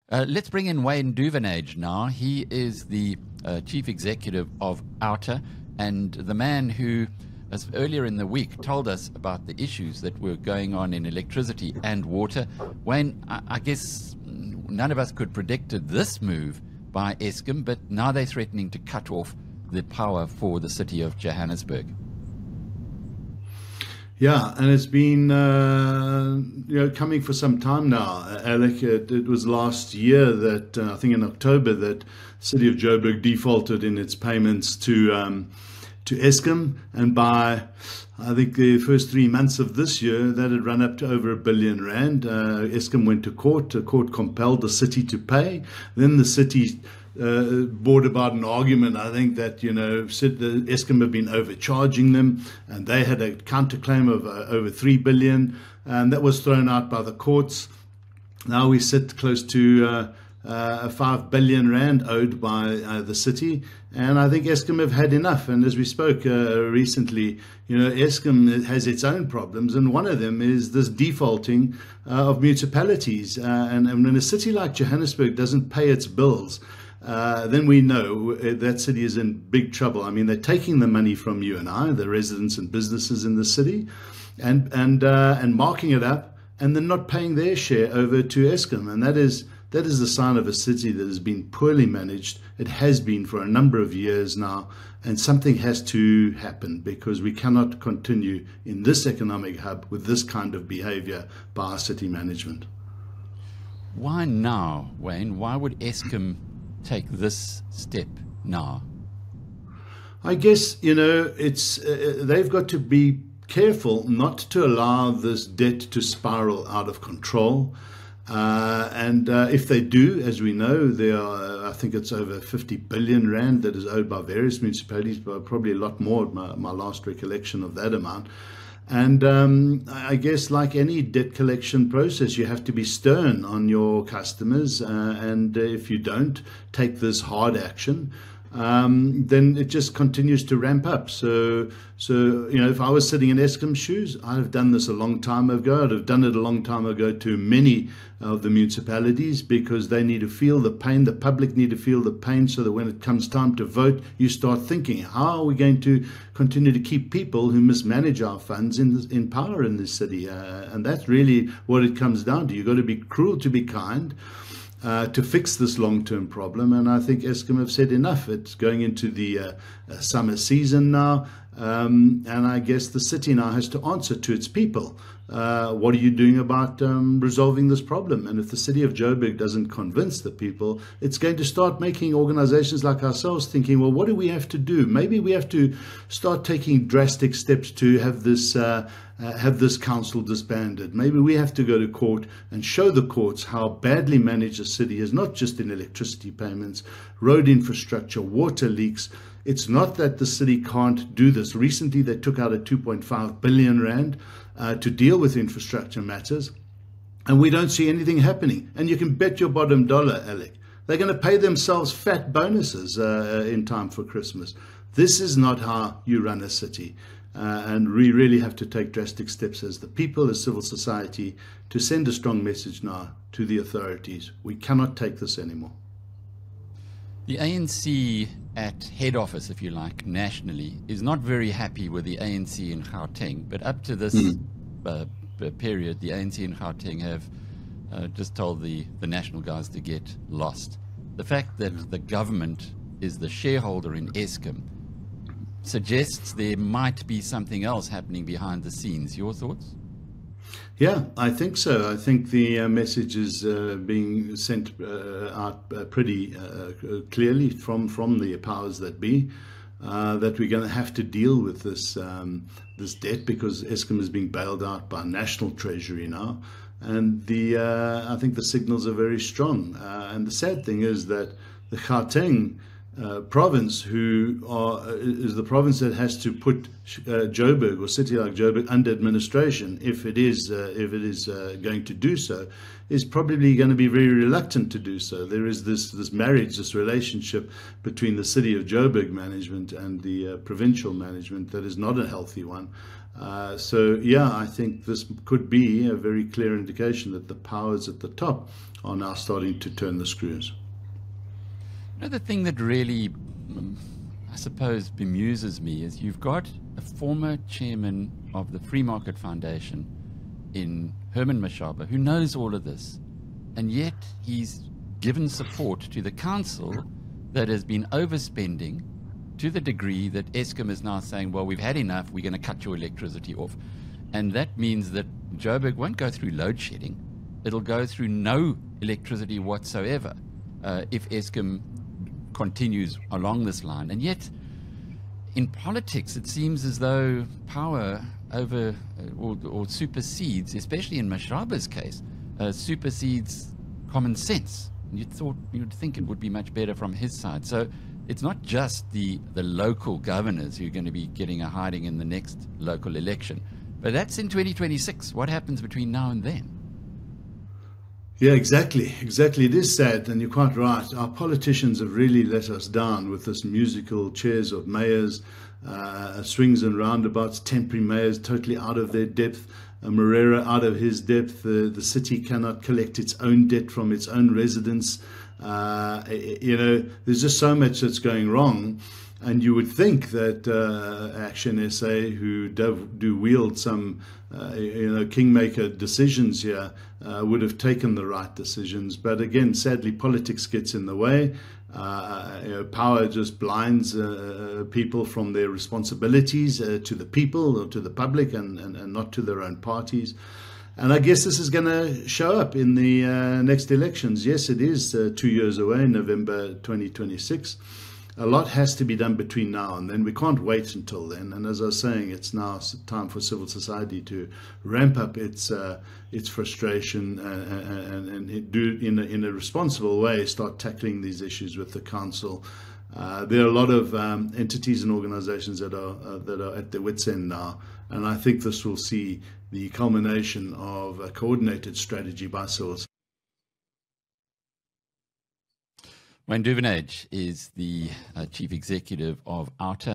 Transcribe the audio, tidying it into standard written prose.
Let's bring in Wayne Duvenage now. He is the chief executive of OUTA and the man who, as earlier in the week, told us about the issues that were going on in electricity and water. Wayne, I guess none of us could predicted this move by Eskom, but now they're threatening to cut off the power for the city of Johannesburg. Yeah, and it's been coming for some time now, Alec. It was last year that I think in October that City of Joburg defaulted in its payments to Eskom, and by I think the first 3 months of this year that had run up to over R1 billion. Eskom went to court. The court compelled the city to pay. Then the city brought about an argument, I think, that, the Eskom have been overcharging them, and they had a counterclaim of over R3 billion, and that was thrown out by the courts. Now we sit close to R5 billion owed by the city, and I think Eskom have had enough. And as we spoke recently, Eskom has its own problems, and one of them is this defaulting of municipalities. And when a city like Johannesburg doesn't pay its bills, then we know that city is in big trouble. I mean, they're taking the money from you and I, the residents and businesses in the city, and marking it up, and then not paying their share over to Eskom. And that is the sign of a city that has been poorly managed. It has been for a number of years now, and something has to happen, because we cannot continue in this economic hub with this kind of behavior by our city management. Why now, Wayne? Why would Eskom take this step now? I guess, it's they've got to be careful not to allow this debt to spiral out of control. And if they do, as we know, there are, I think it's over R50 billion that is owed by various municipalities, but probably a lot more, my last recollection of that amount. And I guess, like any debt collection process, you have to be stern on your customers. And if you don't take this hard action, then it just continues to ramp up. So if I was sitting in Eskom's shoes, I'd have done this a long time ago. I'd have done it a long time ago to many of the municipalities, because they need to feel the pain. The public need to feel the pain, so that when it comes time to vote, you start thinking, how are we going to continue to keep people who mismanage our funds in power in this city? And that's really what it comes down to. You've got to be cruel to be kind, to fix this long-term problem. And I think Eskom have said enough. It's going into the summer season now, and I guess the city now has to answer to its people. What are you doing about resolving this problem? And if the City of Joburg doesn't convince the people, it's going to start making organizations like ourselves thinking, well, what do we have to do? Maybe we have to start taking drastic steps to have this council disbanded. Maybe we have to go to court and show the courts how badly managed the city is, not just in electricity payments, road infrastructure, water leaks. It's not that the city can't do this. Recently, they took out a R2.5 billion to deal with infrastructure matters, and we don't see anything happening. And you can bet your bottom dollar, Alec, they're going to pay themselves fat bonuses in time for Christmas. This is not how you run a city. And we really have to take drastic steps as the people, as civil society, to send a strong message now to the authorities. We cannot take this anymore. The ANC at head office, if you like, nationally, is not very happy with the ANC in Gauteng. But up to this period, the ANC in Gauteng have just told the national guys to get lost. The fact that the government is the shareholder in Eskom suggests there might be something else happening behind the scenes. Your thoughts? Yeah, I think so. I think the message is being sent out pretty clearly from the powers that be, that we're going to have to deal with this this debt, because Eskom is being bailed out by National Treasury now, and I think the signals are very strong. And the sad thing is that the Gauteng province, is the province that has to put Joburg, or city like Joburg, under administration, if it is going to do so, is probably going to be very reluctant to do so. There is this marriage, this relationship between the City of Joburg management and the provincial management that is not a healthy one. So, yeah, I think this could be a very clear indication that the powers at the top are now starting to turn the screws. Another thing that really, I suppose, bemuses me is you've got a former chairman of the Free Market Foundation in Herman Mashaba who knows all of this, and yet he's given support to the council that has been overspending to the degree that Eskom is now saying, well, we've had enough, we're going to cut your electricity off. And that means that Joburg won't go through load shedding. It'll go through no electricity whatsoever if Eskom continues along this line. And yet, in politics, it seems as though power over or supersedes, especially in Mashaba's case, supersedes common sense. You'd think it would be much better from his side. So it's not just the local governors who are going to be getting a hiding in the next local election, but that's in 2026. What happens between now and then? Yeah, exactly. It is sad, and you're quite right. Our politicians have really let us down with this musical chairs of mayors, swings and roundabouts, temporary mayors totally out of their depth, Moreira out of his depth. The city cannot collect its own debt from its own residents. There's just so much that's going wrong. And you would think that Action SA, who do wield some, kingmaker decisions here, would have taken the right decisions. But again, sadly, politics gets in the way. Power just blinds people from their responsibilities to the people or to the public, and not to their own parties. And I guess this is going to show up in the next elections. Yes, it is 2 years away, November 2026. A lot has to be done between now and then. We can't wait until then. And as I was saying, it's now time for civil society to ramp up its frustration and do in a responsible way start tackling these issues with the council. There are a lot of entities and organizations that are at their wits' end now, and I think this will see the culmination of a coordinated strategy by civil society. Wayne Duvenage is the chief executive of OUTA